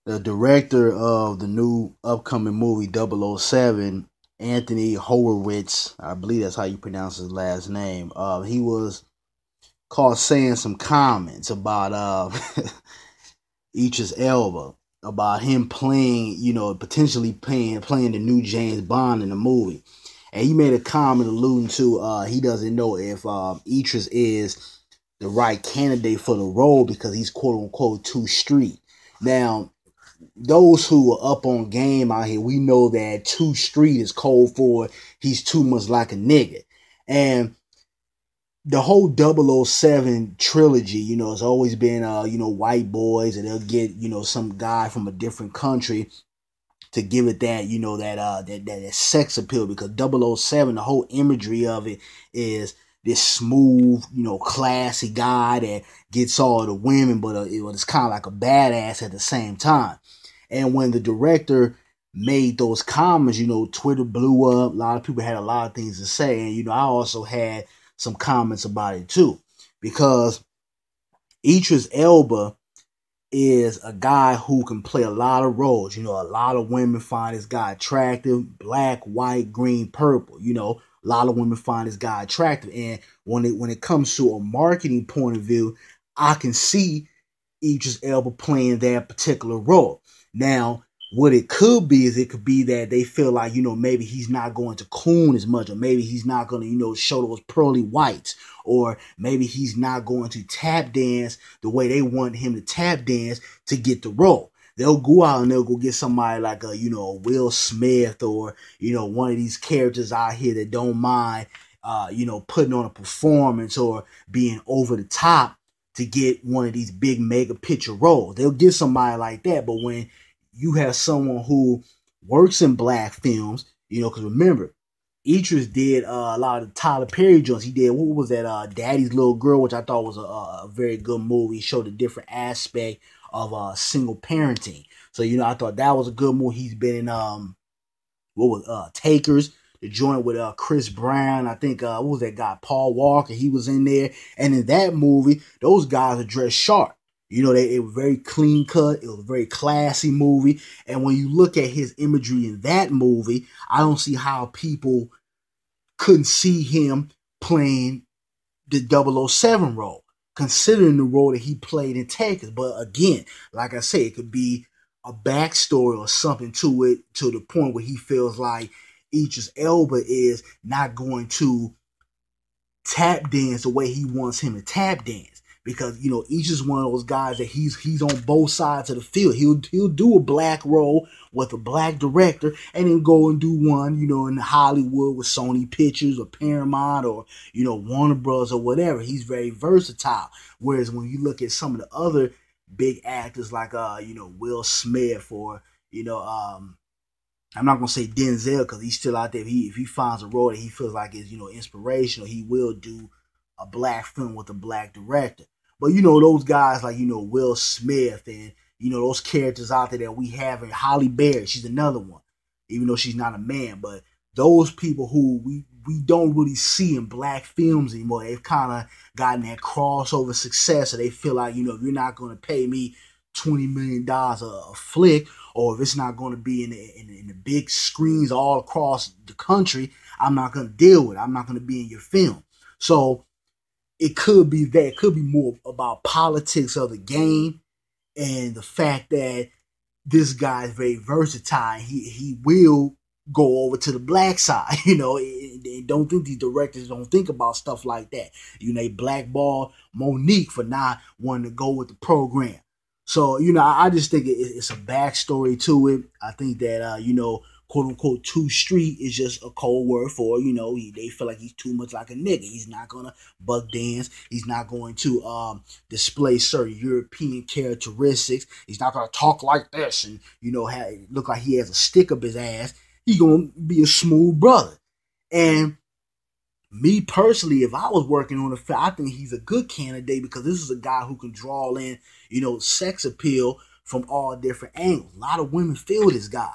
The director of the new upcoming movie 007, Anthony Horowitz, I believe that's how you pronounce his last name. He was caught saying some comments about Idris Elba, about him playing, potentially playing the new James Bond in the movie. And he made a comment alluding to he doesn't know if Idris is the right candidate for the role because he's quote unquote too street. Now, those who are up on game out here, we know that too street is code for he's too much like a nigga. And the whole 007 trilogy, it's always been, white boys, and they'll get, some guy from a different country to give it that, that sex appeal, because 007, the whole imagery of it is this smooth, classy guy that gets all the women, but it's kind of like a badass at the same time. And when the director made those comments, Twitter blew up. A lot of people had a lot of things to say. And, I also had some comments about it too, because Idris Elba is a guy who can play a lot of roles. A lot of women find this guy attractive, black, white, green, purple. A lot of women find this guy attractive. And when it comes to a marketing point of view, I can see Idris Elba playing that particular role. Now, what it could be is it could be that they feel like, maybe he's not going to coon as much, or maybe he's not going to, show those pearly whites, or maybe he's not going to tap dance the way they want him to tap dance to get the role. They'll go out and they'll go get somebody like a Will Smith, or, one of these characters out here that don't mind, putting on a performance or being over the top to get one of these big mega picture roles. They'll get somebody like that. But when you have someone who works in black films, because remember, Idris did a lot of the Tyler Perry joints. He did, what was that, Daddy's Little Girl, which I thought was a very good movie. It showed a different aspect of single parenting. So, I thought that was a good movie. He's been in, Takers, the joint with Chris Brown. I think, what was that guy, Paul Walker? He was in there. And in that movie, those guys are dressed sharp. It was very clean cut. It was a very classy movie. And when you look at his imagery in that movie, I don't see how people couldn't see him playing the 007 role, considering the role that he played in Texas. But again, like I said, it could be a backstory or something to it, to the point where he feels like Idris Elba is not going to tap dance the way he wants him to tap dance. Because, each is one of those guys that he's on both sides of the field. He'll do a black role with a black director, and then go and do one, in Hollywood with Sony Pictures or Paramount or, Warner Bros. Or whatever. He's very versatile. Whereas when you look at some of the other big actors like, Will Smith, or, I'm not going to say Denzel, because he's still out there. If he finds a role that he feels like is, inspirational, he will do a black film with a black director. But, those guys like, Will Smith and, those characters out there that we have, in Halle Berry, she's another one, even though she's not a man. But those people who we don't really see in black films anymore, they've kind of gotten that crossover success. So they feel like, if you're not going to pay me $20 million a flick, or if it's not going to be in the big screens all across the country, I'm not going to deal with it. I'm not going to be in your film. So it could be that. It could be more about politics of the game and the fact that this guy is very versatile. He will go over to the black side. Don't think these directors don't think about stuff like that. They blackball Monique for not wanting to go with the program. So, I just think it's a backstory to it. I think that, quote unquote, too street is just a cold word for, they feel like he's too much like a nigga. He's not going to buck dance. He's not going to display certain European characteristics. He's not going to talk like this and, look like he has a stick up his ass. He's going to be a smooth brother. And me personally, if I was working on the film, I think he's a good candidate, because this is a guy who can draw in, sex appeal from all different angles. A lot of women feel this guy.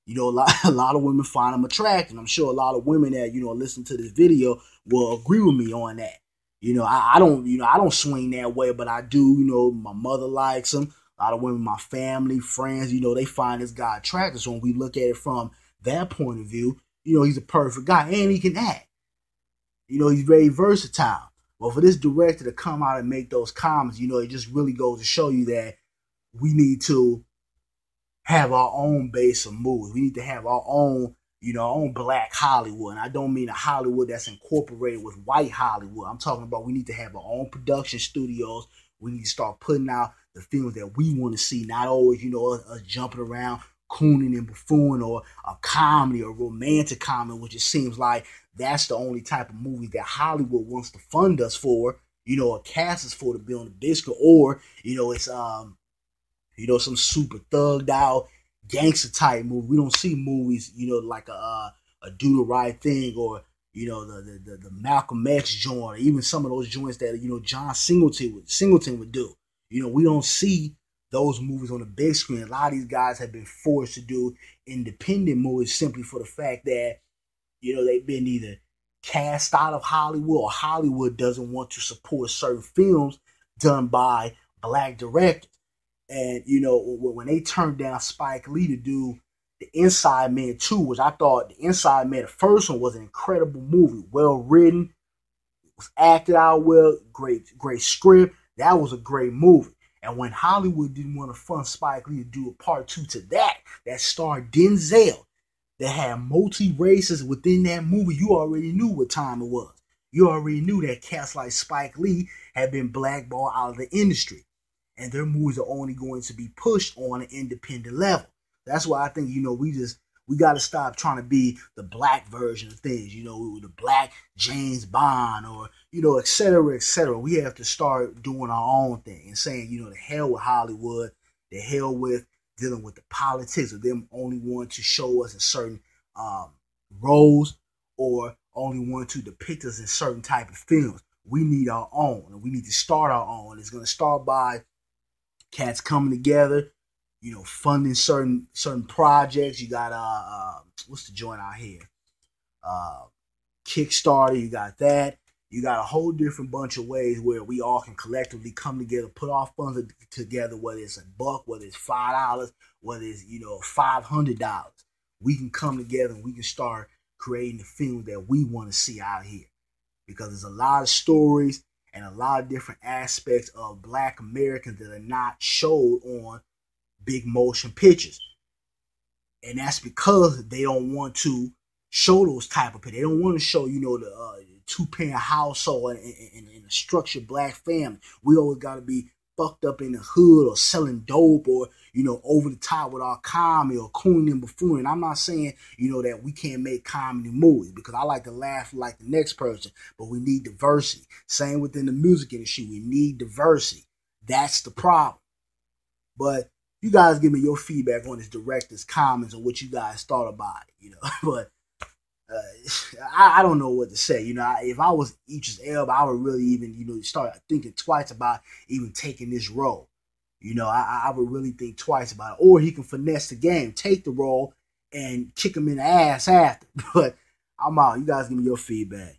A lot of women find him attractive. I'm sure a lot of women that, listen to this video will agree with me on that. I don't swing that way, but I do, my mother likes him. A lot of women, my family, friends, you know, they find this guy attractive. So when we look at it from that point of view, you know, he's a perfect guy and he can act. You know, he's very versatile. But for this director to come out and make those comments, you know, it just really goes to show you that we need to have our own base of movies. We need to have our own, you know, our own black Hollywood. And I don't mean a Hollywood that's incorporated with white Hollywood. I'm talking about we need to have our own production studios. We need to start putting out the films that we want to see, not always, you know, us jumping around, cooning and buffooning, or a comedy or romantic comedy, which it seems like that's the only type of movie that Hollywood wants to fund us for, you know, or cast us for to be on the big screen, or, you know, it's you know, some super thugged out gangster type movie. We don't see movies, you know, like a Do the Right Thing, or, you know, the Malcolm X joint, or even some of those joints that, you know, John Singleton would do. You know, we don't see those movies on the big screen. A lot of these guys have been forced to do independent movies simply for the fact that, you know, they've been either cast out of Hollywood, or Hollywood doesn't want to support certain films done by black directors. And, you know, when they turned down Spike Lee to do The Inside Man 2, which I thought The Inside Man, the first one, was an incredible movie. Well written, was acted out well, great script. That was a great movie. And when Hollywood didn't want to fund Spike Lee to do a part 2 to that starred Denzel, that had multi-races within that movie, you already knew what time it was. You already knew that cats like Spike Lee had been blackballed out of the industry. And their movies are only going to be pushed on an independent level. That's why I think, you know, we got to stop trying to be the black version of things, you know, the black James Bond, or, you know, et cetera, et cetera. We have to start doing our own thing and saying, you know, the hell with Hollywood, the hell with dealing with the politics of them only wanting to show us in certain roles, or only wanting to depict us in certain type of films. We need our own, and we need to start our own. It's going to start by cats coming together, you know, funding certain projects. You got what's the joint out here? Kickstarter. You got that. You got a whole different bunch of ways where we all can collectively come together, put our funds together, whether it's $1, whether it's $5, whether it's, you know, $500. We can come together and we can start creating the film that we want to see out here, because there's a lot of stories and a lot of different aspects of black Americans that are not showed on big motion pictures. And that's because they don't want to show those type of pictures. They don't want to show, you know, the two-parent household and a structured black family. We always got to be fucked up in the hood, or selling dope, or, you know, over the top with our comedy, or cooning and buffooning. I'm not saying, you know, that we can't make comedy movies, because I like to laugh like the next person, but we need diversity. Same within the music industry, we need diversity. That's the problem. But you guys give me your feedback on this director's comments and what you guys thought about it, you know. But I don't know what to say. You know, if I was Idris Elba, I would really even, you know, start thinking twice about even taking this role. You know, I would really think twice about it. Or he can finesse the game, take the role, and kick him in the ass after. But I'm out. You guys give me your feedback.